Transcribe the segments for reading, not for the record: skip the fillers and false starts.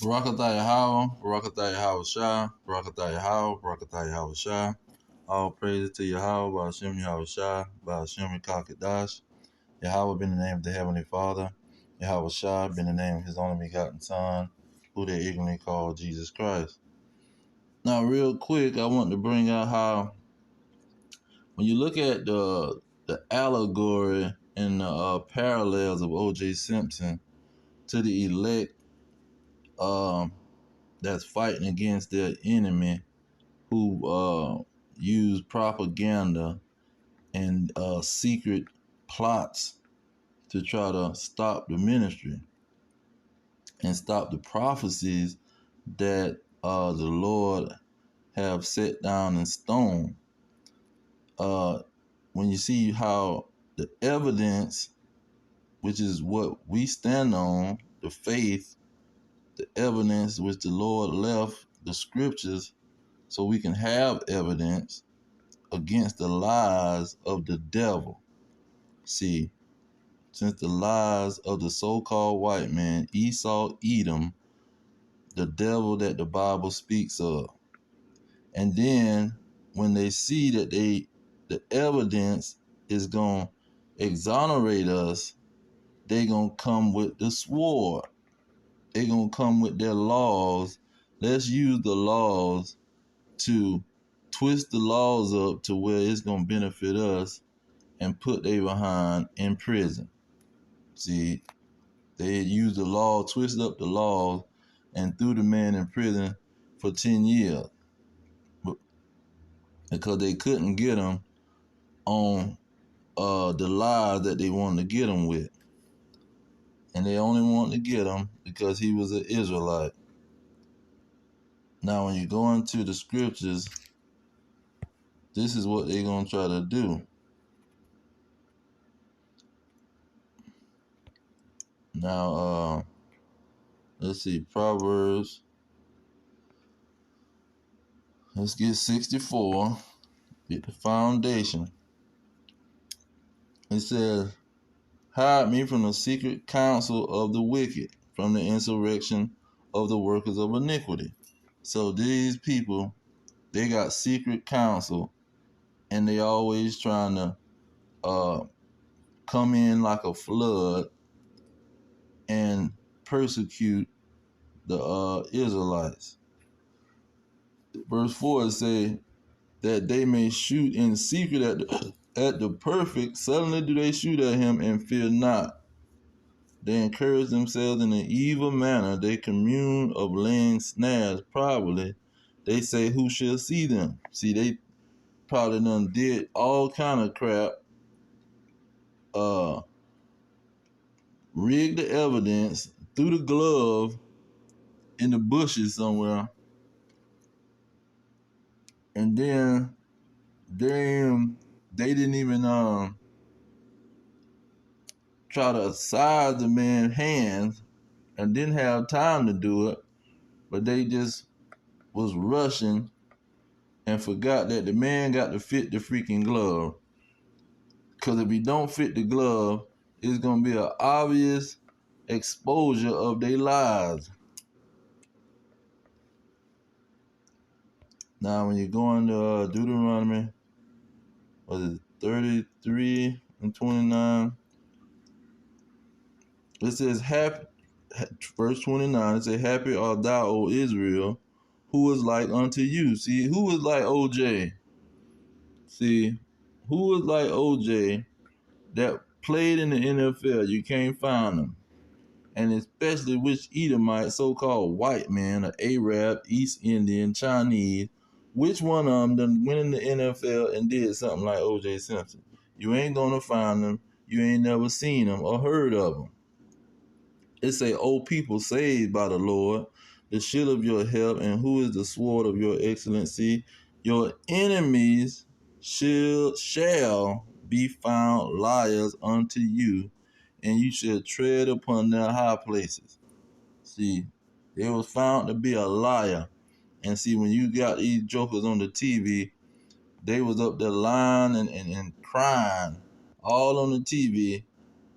Barakatah Yahweh, Barakatah Yahweh Shah, Barakatah Yahweh, Barakatah Yahweh Shah. All praises to Yahweh, Ba'ashem Yahweh Shah, Ba'ashem Kakadash. Yahweh been the name of the Heavenly Father. Yahweh Shah been the name of His only begotten Son, who they ignorantly call Jesus Christ. Now, real quick, I want to bring out how when you look at the allegory and the parallels of O.J. Simpson to the elect um, that's fighting against their enemy who use propaganda and secret plots to try to stop the ministry and stop the prophecies that the Lord have set down in stone. When you see how the evidence, which is what we stand on, the faith, the evidence which the Lord left, the scriptures, so we can have evidence against the lies of the devil. See, since the lies of the so-called white man, Esau, Edom, the devil that the Bible speaks of. And then when they see that the evidence is going to exonerate us, they going to come with the sword. They going to come with their laws. Let's use the laws to twist the laws up to where it's going to benefit us and put they behind in prison. See, they used the law, twisted up the laws, and threw the man in prison for 10 years because they couldn't get him on the lies that they wanted to get him with. And they only wanted to get him because he was an Israelite. Now, when you go into the scriptures, this is what they're going to try to do. Now, let's see, Proverbs. Let's get 64, get the foundation. It says, hide me from the secret counsel of the wicked, from the insurrection of the workers of iniquity. So these people, they got secret counsel, and they always trying to come in like a flood and persecute the Israelites. Verse 4 say that they may shoot in secret at the perfect. Suddenly do they shoot at him and fear not. They encourage themselves in an evil manner. They commune of laying snares privately. They say, who shall see them? See, they probably done did all kind of crap, rigged the evidence, threw the glove in the bushes somewhere, and then they didn't even try to size the man's hands and didn't have time to do it, but they just was rushing and forgot that the man got to fit the freaking glove. Because if he don't fit the glove, it's going to be an obvious exposure of their lies. Now, when you go into Deuteronomy, what is it, 33 and 29, it says, happy, verse 29, it says, happy art thou, O Israel, who is like unto you. See, who is like OJ? See, who is like OJ that played in the NFL? You can't find them. And especially which Edomite, so-called white man, or Arab, East Indian, Chinese, which one of them done went in the NFL and did something like O.J. Simpson? You ain't gonna find them. You ain't never seen them or heard of them. It say, O people saved by the Lord, the shield of your help, and who is the sword of your excellency? Your enemies shall be found liars unto you, and you shall tread upon their high places. See, they was found to be a liar. And see, when you got these jokers on the TV, they was up there lying and crying all on the TV.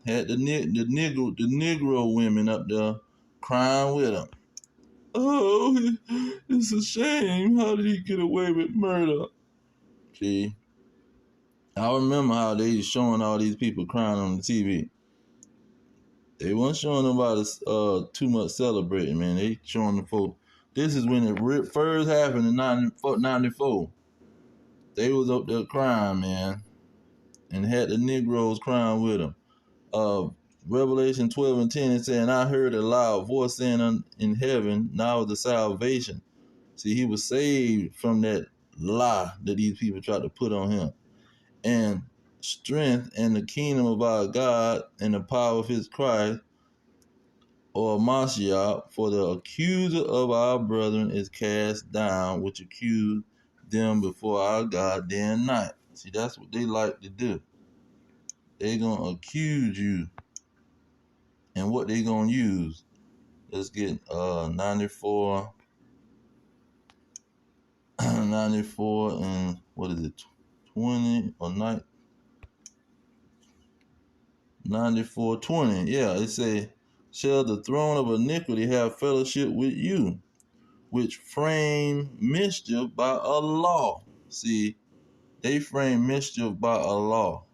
Had the Negro women up there crying with them. Oh, it's a shame. How did he get away with murder? See, I remember how they was showing all these people crying on the TV. They weren't showing nobody too much celebrating, man. They showing the folk. This is when it first happened in 94. They was up there crying, man, and had the Negroes crying with them. Uh, Revelation 12 and 10 is saying, I heard a loud voice saying in heaven, now is the salvation. See, he was saved from that lie that these people tried to put on him. And strength and the kingdom of our God and the power of his Christ, or Mashiach, for the accuser of our brethren is cast down, which accused them before our God day and night. See, that's what they like to do. They gonna accuse you, and what they gonna use? Let's get 94, 94, and what is it, 20 or 94, 20? Yeah, it say, shall the throne of iniquity have fellowship with you, which frame mischief by a law? See, they frame mischief by a law.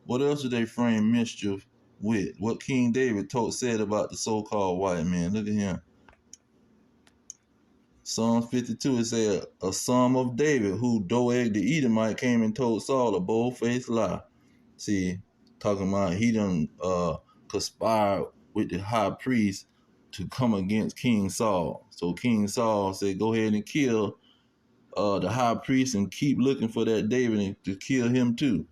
What else do they frame mischief with? What King David said about the so-called white man. Look at him. Psalm 52, it said, a psalm of David, who Doeg the Edomite came and told Saul a bold-faced lie. See, talking about he done conspired with the high priest to come against King Saul. So King Saul said, go ahead and kill the high priest and keep looking for that David to kill him too.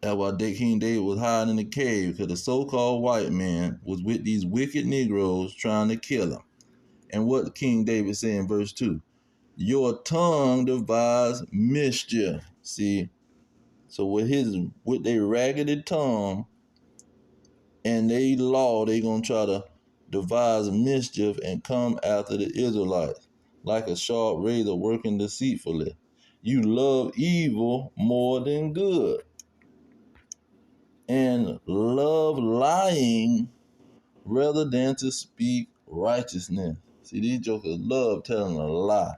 That's why King David was hiding in the cave, because the so-called white man was with these wicked Negroes trying to kill him. And what King David said in verse 2, your tongue devises mischief. See, so with their raggedy tongue and they law, they gonna try to devise mischief and come after the Israelites like a sharp razor working deceitfully. You love evil more than good, and love lying rather than to speak righteousness. See, these jokers love telling a lie.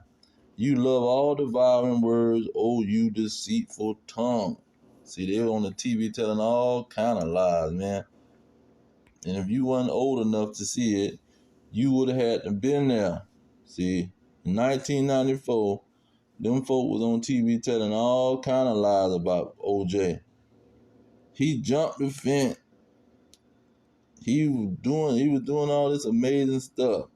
You love all devouring words, oh you deceitful tongue. See, they were on the TV telling all kind of lies, man. And if you weren't old enough to see it, you would have had to been there. See, in 1994, them folk was on TV telling all kind of lies about OJ. He jumped the fence. He was doing all this amazing stuff.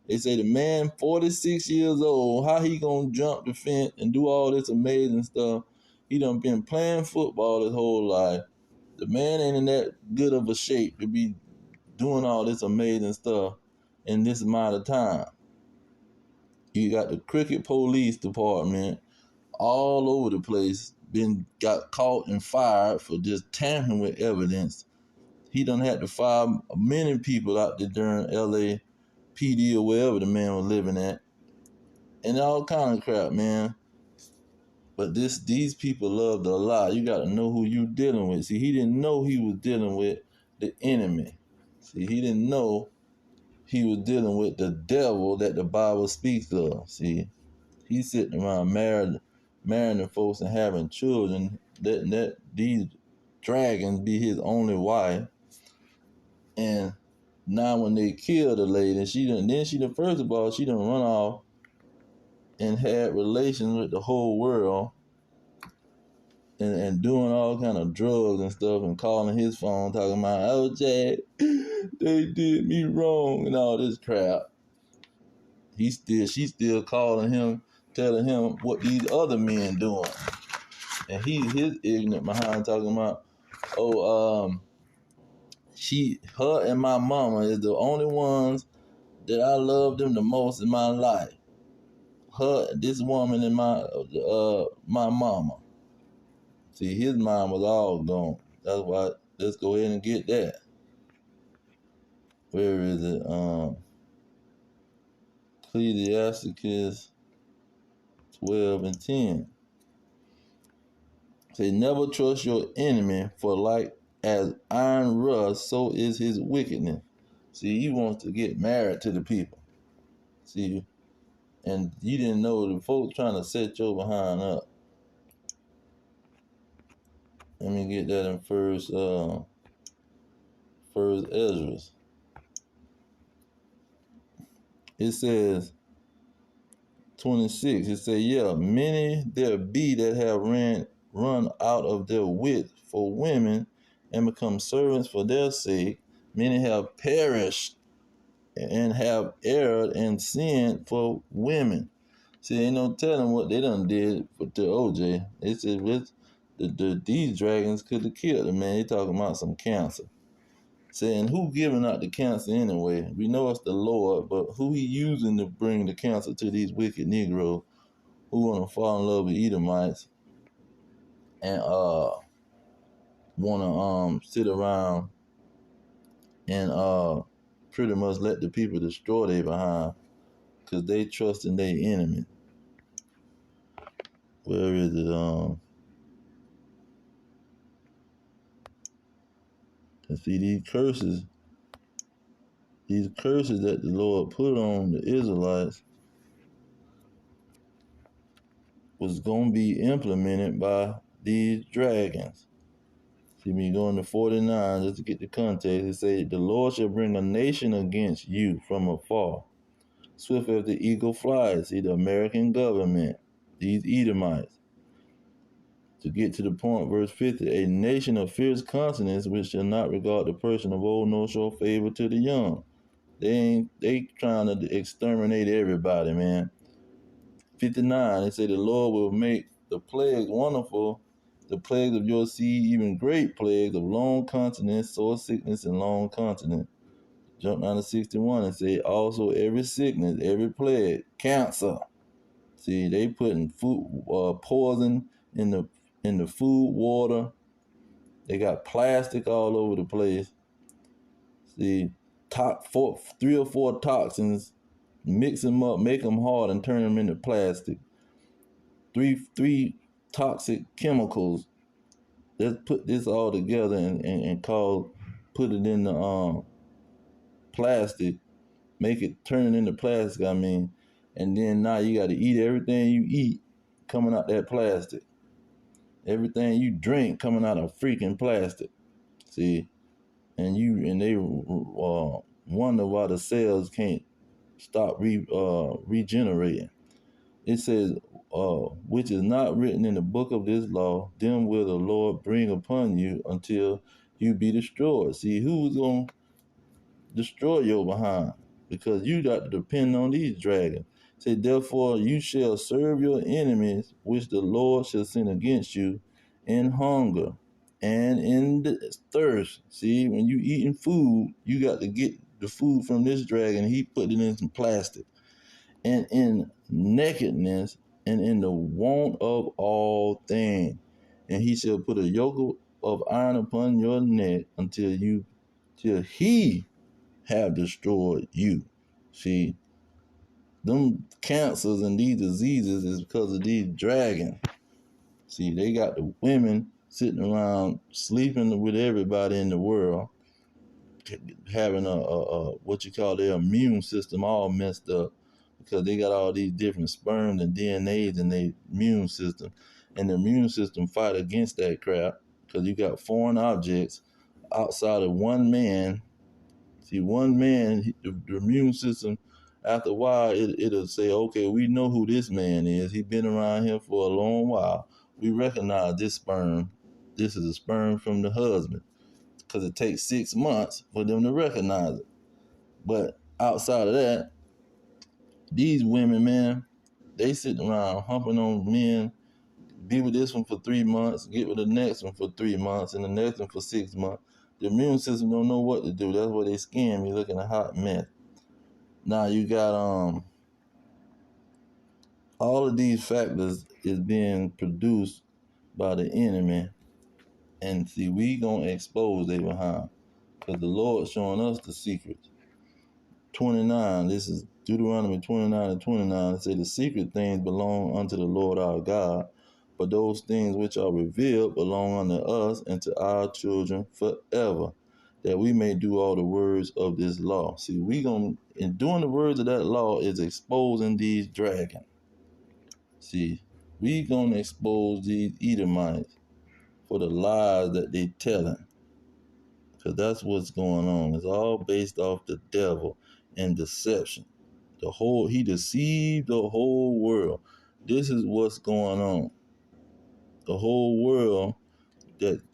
They say the man 46 years old, how he gonna jump the fence and do all this amazing stuff? He done been playing football his whole life. The man ain't in that good of a shape to be doing all this amazing stuff in this amount of time. You got the cricket police department all over the place, got caught and fired for just tampering with evidence. He done had to fire many people out there during LA PD or wherever the man was living at, and all kind of crap, man. But these people love to lie. You got to know who you dealing with. See, he didn't know he was dealing with the enemy. See, he didn't know he was dealing with the devil that the Bible speaks of. See, he's sitting around marrying the folks and having children, letting these dragons be his only wife. And now when they kill the lady, she done first of all, she done run off and had relations with the whole world, and doing all kind of drugs and stuff, and calling his phone talking about, oh Jack, they did me wrong and all this crap. She's still calling him, telling him what these other men doing. And his ignorant behind talking about, her and my mama is the only ones that I love them the most in my life. This woman and my mama. See, his mind was all gone. That's why, let's go ahead and get that. Where is it? Ecclesiasticus 12 and 10. Say, never trust your enemy, for like as iron rust, so is his wickedness. See, he wants to get married to the people. See, and you didn't know the folks trying to set your behind up. Let me get that in first Ezra. It says 26. It says, yeah, many there be that have run out of their wit for women and become servants for their sake. Many have perished and have erred and sinned for women. See, ain't no telling what they done did for the OJ. They said these dragons could have killed the man. They talking about some cancer. Saying who giving out the cancer anyway? We know it's the Lord, but who he using to bring the cancer to these wicked Negroes who want to fall in love with Edomites and want to sit around and pretty much let the people destroy their behind because they trust in their enemy. Where is it? And see these curses that the Lord put on the Israelites was gonna be implemented by these dragons. See me going to 49 just to get the context. It says, the Lord shall bring a nation against you from afar, swift as the eagle flies. See the American government, these Edomites. To get to the point, verse 50, a nation of fierce consonants which shall not regard the person of old nor show favor to the young. They trying to exterminate everybody, man. 59, they say the Lord will make the plagues wonderful, the plagues of your seed, even great plagues of long continence, sore sickness, and long continence. Jump down to 61 and say also every sickness, every plague, cancer. See, they putting food poison in the food, water. They got plastic all over the place. See, three or four toxins, mix them up, make them hard, and turn them into plastic. Three toxic chemicals. Let's put this all together and put it in the plastic, make it turn it into plastic. I mean, and then now you got to eat everything you eat coming out that plastic. Everything you drink coming out of freaking plastic. See, and they wonder why the cells can't stop regenerating. It says, which is not written in the book of this law, them will the Lord bring upon you until you be destroyed. See, who's going to destroy your behind? Because you got to depend on these dragons. Say, therefore, you shall serve your enemies, which the Lord shall send against you in hunger and in the thirst. See, when you eating food, you got to get the food from this dragon. He put it in some plastic. And in nakedness and in the want of all things. And he shall put a yoke of iron upon your neck till he have destroyed you. See, them cancers and these diseases is because of these dragons. See, they got the women sitting around sleeping with everybody in the world, having a what you call their immune system all messed up because they got all these different sperms and DNAs in their immune system, and the immune system fight against that crap because you got foreign objects outside of one man. See, one man, the immune system, after a while, it'll say, okay, we know who this man is. He's been around here for a long while. We recognize this sperm. This is a sperm from the husband because it takes 6 months for them to recognize it. But outside of that, these women, man, they sitting around humping on men, be with this one for 3 months, get with the next one for 3 months, and the next one for 6 months. The immune system don't know what to do. That's why they skin me looking a hot mess. Now you got all of these factors is being produced by the enemy, and see we gonna expose they behind, cause the Lord showing us the secrets. 29. This is Deuteronomy 29 and 29. It say the secret things belong unto the Lord our God, but those things which are revealed belong unto us and to our children forever, that we may do all the words of this law. See, in doing the words of that law is exposing these dragons. See, we gonna expose these Edomites for the lies that they telling. Because that's what's going on. It's all based off the devil and deception. He deceived the whole world. This is what's going on. The whole world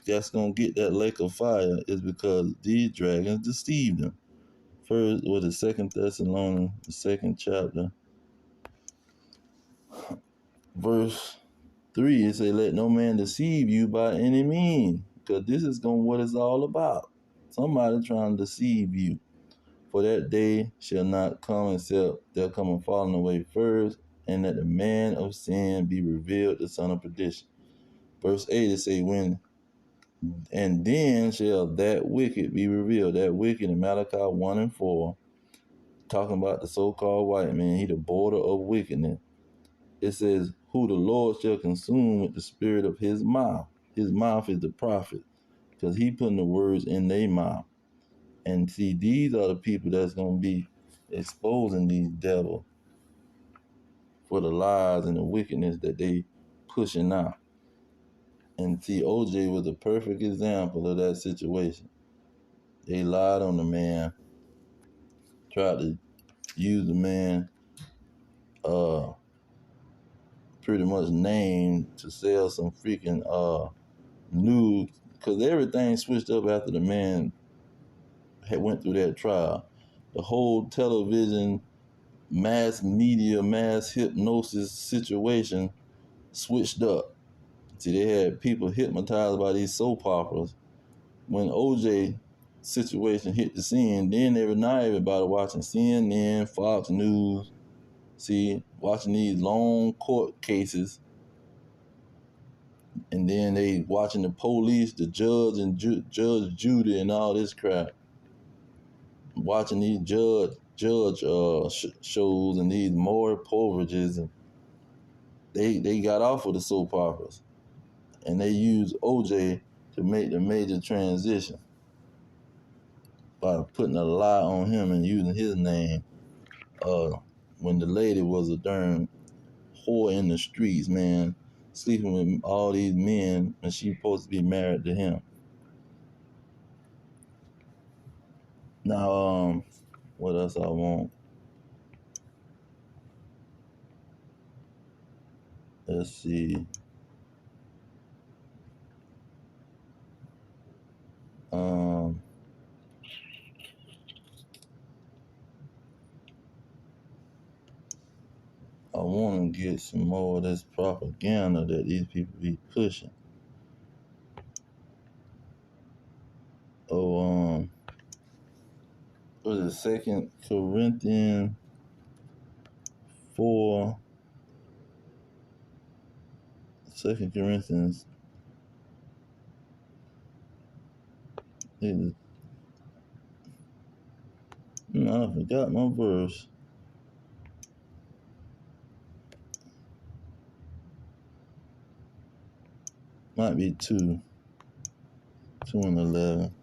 that's gonna get that lake of fire is because these dragons deceived them. First, or the Second Thessalonians, the second chapter, verse 3, it say, "Let no man deceive you by any means," because this is what it's all about. Somebody trying to deceive you. For that day shall not come except there come a falling away first, and that the man of sin be revealed, the son of perdition. Verse 8, it say, and then shall that wicked be revealed. That wicked in Malachi 1 and 4, talking about the so-called white man, he the border of wickedness. It says, who the Lord shall consume with the spirit of his mouth. His mouth is the prophet, because he putting the words in their mouth. And see, these are the people that's going to be exposing these devils for the lies and the wickedness that they pushing out. And see, OJ was a perfect example of that situation. They lied on the man, tried to use the man pretty much name to sell some freaking news, because everything switched up after the man had went through that trial. The whole television, mass media, mass hypnosis situation switched up. See, they had people hypnotized by these soap operas. When OJ situation hit the scene, then everybody watching CNN, Fox News, see, watching these long court cases, and then they watching the police, the judge and Judge Judy and all this crap. Watching these judge shows and these Maury Poverages, and they got off of the soap operas, and they used OJ to make the major transition by putting a lie on him and using his name when the lady was a darn whore in the streets, man, sleeping with all these men, and she supposed to be married to him. Now, what else I want? Let's see. I want to get some more of this propaganda that these people be pushing. Oh, what is it, 2 Corinthians 4, 2 Corinthians, I forgot my verse. Might be 2 and 11.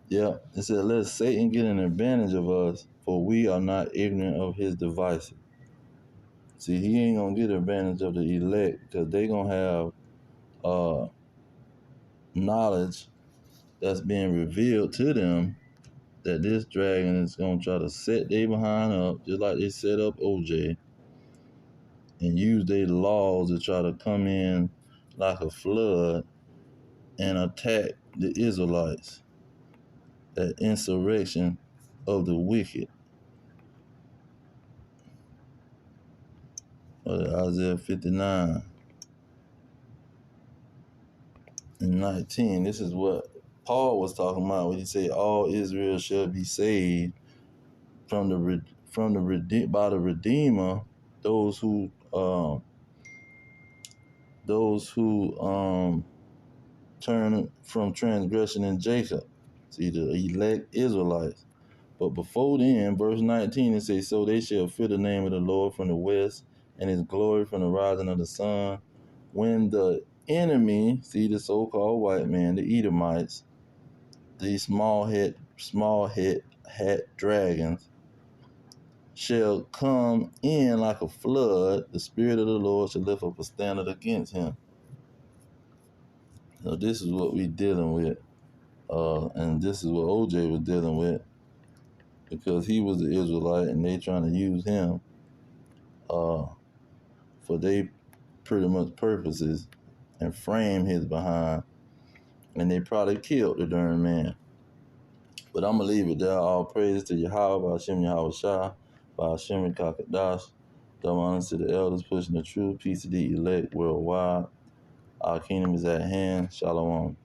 Yeah, it said, let Satan get an advantage of us, for we are not ignorant of his devices. See, he ain't going to get advantage of the elect, because they going to have knowledge that's being revealed to them, that this dragon is going to try to set they behind up, just like they set up OJ, and use their laws to try to come in like a flood and attack the Israelites. That insurrection of the wicked. Isaiah 59 and 19. This is what Paul was talking about when he said, all Israel shall be saved by the Redeemer, those who turn from transgression in Jacob. See, the elect Israelites. But before then, verse 19, it says, so they shall fear the name of the Lord from the west, and his glory from the rising of the sun. When the enemy, see, the so-called white man, the Edomites, these small head hat dragons shall come in like a flood. The Spirit of the Lord shall lift up a standard against him. So this is what we dealing with, and this is what OJ was dealing with, because he was an Israelite and they trying to use him for their pretty much purposes and frame his behind, and they probably killed the darn man. But I'm going to leave it there. All praise to Yahweh, Hashem Yahweh Shah, Hashem Kakadash. Double honor to the elders pushing the truth. Peace to the elect worldwide. Our kingdom is at hand. Shalom.